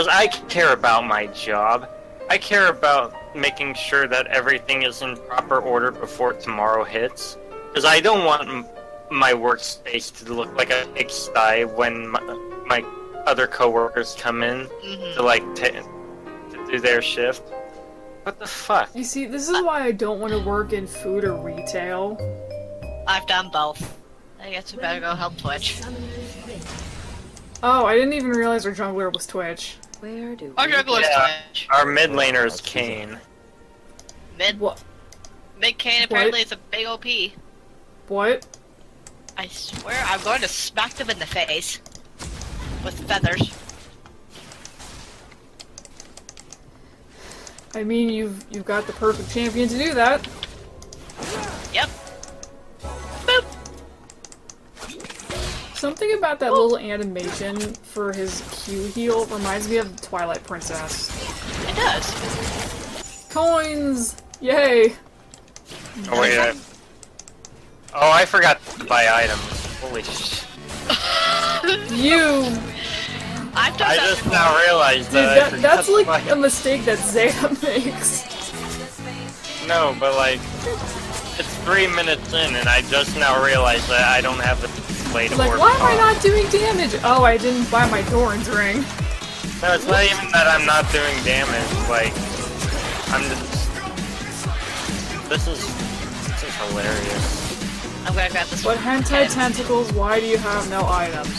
Because I care about my job. I care about making sure that everything is in proper order before tomorrow hits. Because I don't want my workspace to look like a pigsty when my other coworkers come in to do their shift. What the fuck? You see, this is why I don't want to work in food or retail. I've done both. I guess we better go help Twitch. Oh, I didn't even realize our jungler was Twitch. Where do Our jungler's Twitch. Our mid laner is Kane. What? Mid Kane apparently is a big OP. What? I swear I'm going to smack them in the face. With feathers. I mean, you've got the perfect champion to do that. Yep. Boop. Something about that little animation for his Q heal reminds me of the Twilight Princess. It does. Coins! Yay! Oh wait, I forgot to buy items. Holy shit. You! I've done I that just before. now realized Dude, that that's like buy a mistake that Xayah makes. No, but like, it's 3 minutes in and I just now realized that I don't have the play to Like, work why am I on. not doing damage? Oh, I didn't buy my Doran's ring. No, it's not even that I'm not doing damage, like, I'm just... This is hilarious. I'm gonna grab this But one. hentai tentacles, why do you have no items?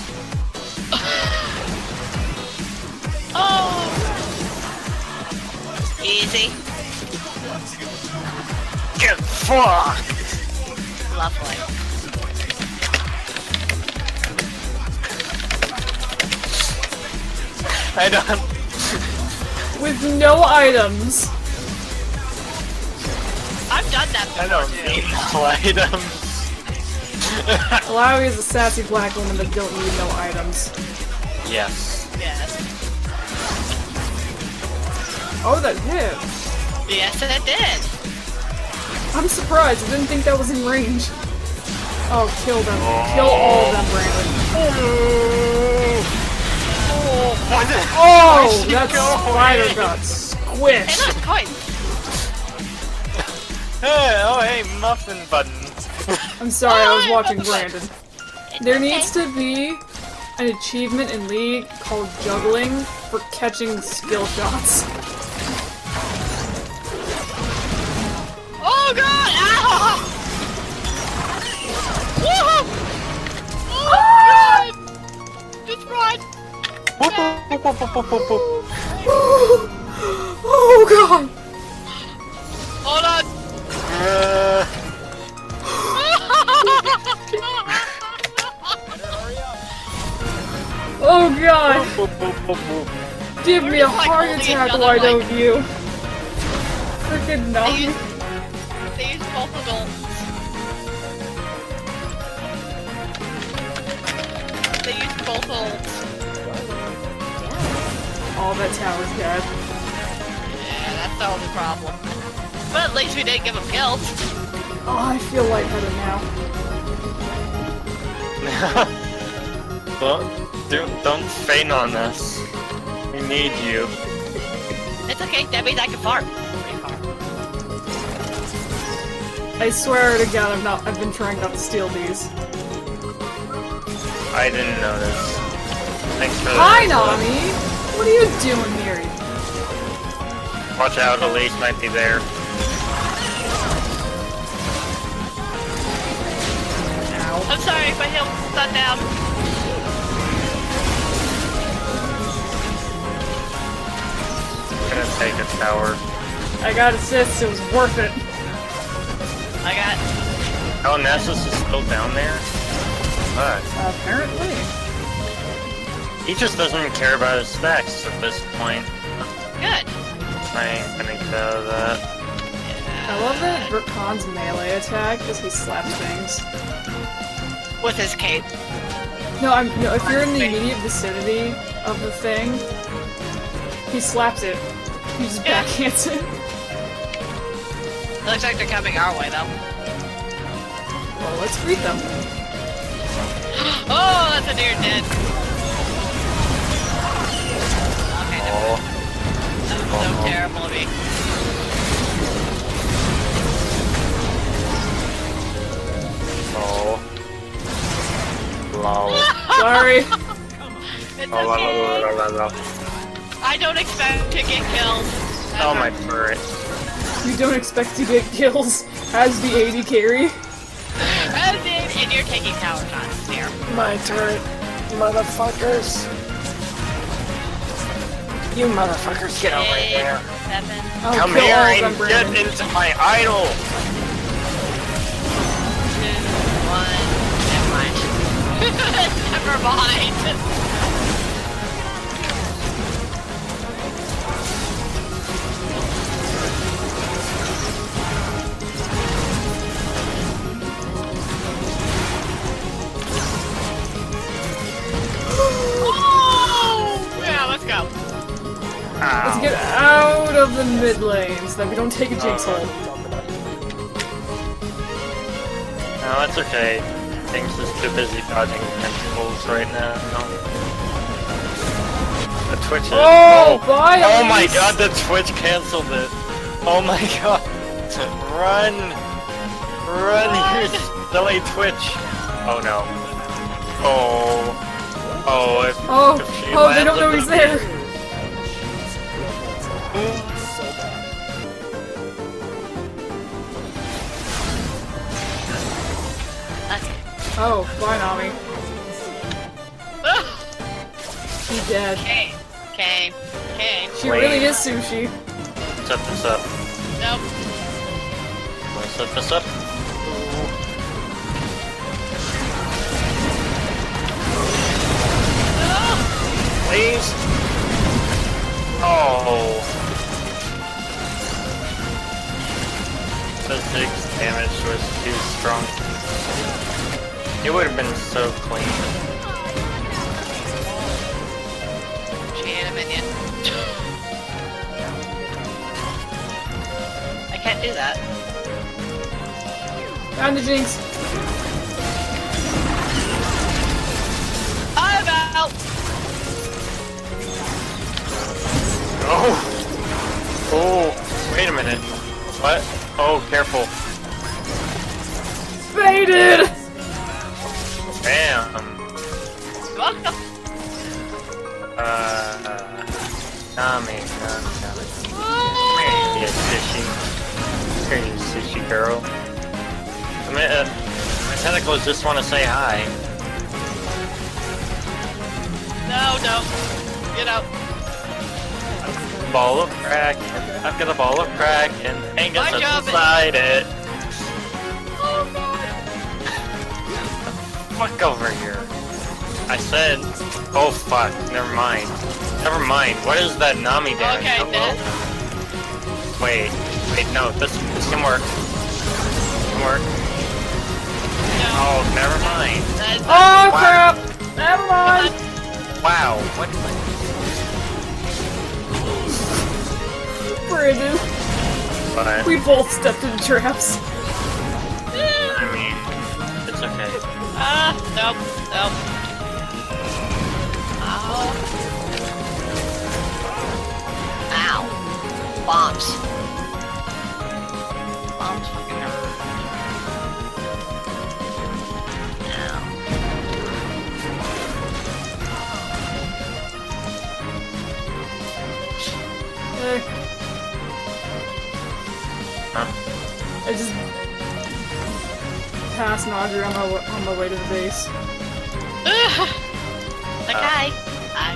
Oh! Easy. Get fucked! Lovely. I don't... With no items. I've done that before I don't too. need no items. Illaoi is a sassy black woman that don't need no items. Yes. Yes. Oh, that hit. Yes, it did. I'm surprised. I didn't think that was in range. Oh, kill them. Kill all of them, Brandon. Oh, that spider got Hey, squished. look, coins. Hey, oh hey, muffin button. I'm sorry, I was watching Brandon. There needs to be an achievement in League called juggling for catching skill shots. Oh god! Ow! Woohoo! Oh god! Just run! Oh god! Hold on! Oh god! Give me a We're just, like, heart holding each attack, other, why like- don't you? Freaking no. They use both adults. They use both ults. Oh, that tower's dead. Yeah, that's the only problem. But at least we didn't give him kills. Oh, I feel lightheaded now. Don't faint on us. We need you. It's okay, that means I can farm. Pretty far. I swear to God, I've been trying not to steal these. I didn't notice. Thanks for Hi, that. Nami! What are you doing here? Watch out, Elise might be there. Ow. I'm sorry, my heal's not down. I'm gonna take a tower. I got assists, it was worth it. I got... Oh, Nessus is still down there? Fuck. Apparently. He just doesn't care about his specs at this point. Good. I ain't gonna get out of that. I love that Khan's melee attack as he slaps things. With his cape. No, if you're in the immediate vicinity of the thing, he slaps it. He just backhands it. Looks like they're coming our way, though. Well, let's greet them. Oh, that's a deer dead. Okay, never I don't expect to get killed. Oh my turret. You don't expect to get kills as the AD carry. And you're taking tower shots here. My turret, motherfuckers. You motherfuckers, get over here. 7. I'll Come kill here all of and them, get Brandon. into my idol! 2, 1. Never mind. Never mind. Oh! Yeah, let's go. Let's Ow. get out of the mid lane so that we don't take a Jinx hold. No, that's okay. Jinx is too busy dodging tentacles right now. No. The Twitch is. Oh, bye, Oh my Elise. god, the Twitch canceled it. Oh my god. Run! Run, you silly Twitch. Oh no. Oh. Oh, if she Oh, they don't know lands he's on there. Okay. Oh, bye, Nami. He's dead. Okay. Okay. Okay. She Wait. really is sushi. Set this up. Nope. Wanna set this up? Please? Oh. The 6 damage was too strong. It would have been so clean. She ain't a minion. I can't do that. Found the Jinx. I'm out! Oh! Oh! Wait a minute. What? Oh, careful. Faded! Bam! Welcome. Nami. Here you sushi. Here you sushi girl. My tentacles just want to say hi. No, no. Get out. Ball of crack. I've got a ball of crack and Angus My is job is- inside it. Oh god. Fuck over here. I said. Oh fuck. Never mind. Never mind. What is that Nami damage? Okay, Hello? then. Wait. Wait. No. This can work. This can work. No. Oh, never mind. That's Oh, Wow. crap! Never mind! Wow. What? Brandon, But we both stepped into traps. I mean, it's okay. Nope. Nope. Ow. Ow. Bombs. Bombs fucking hurt. Eh, Huh? I just passed Nadri on my way to the base. Okay. Hi.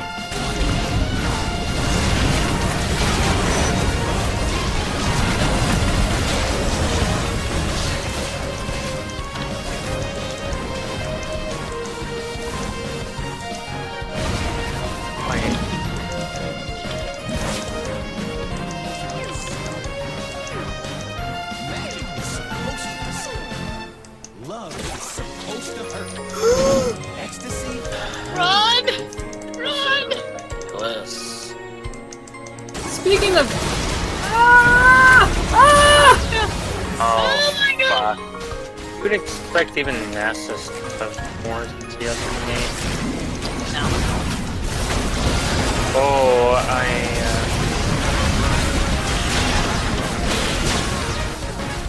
Wait. Love is supposed to hurt. Ecstasy? Run! Run! Bliss. Speaking of... Ah! Ah! Oh, my God. fuck. Who'd expect even Nasus to have more CS in the game? No. Oh,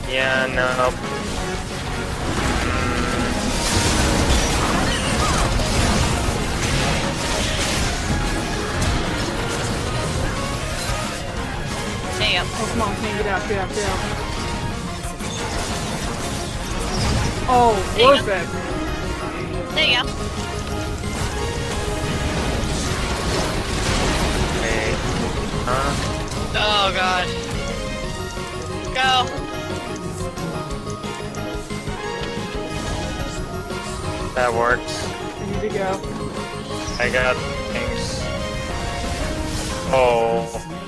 yeah, no. Yep. Oh, come on, King, get out, get out, get out. Oh, There you worth it. There you go. Okay. Oh god. Go. That works. I need to go. I got things. Oh.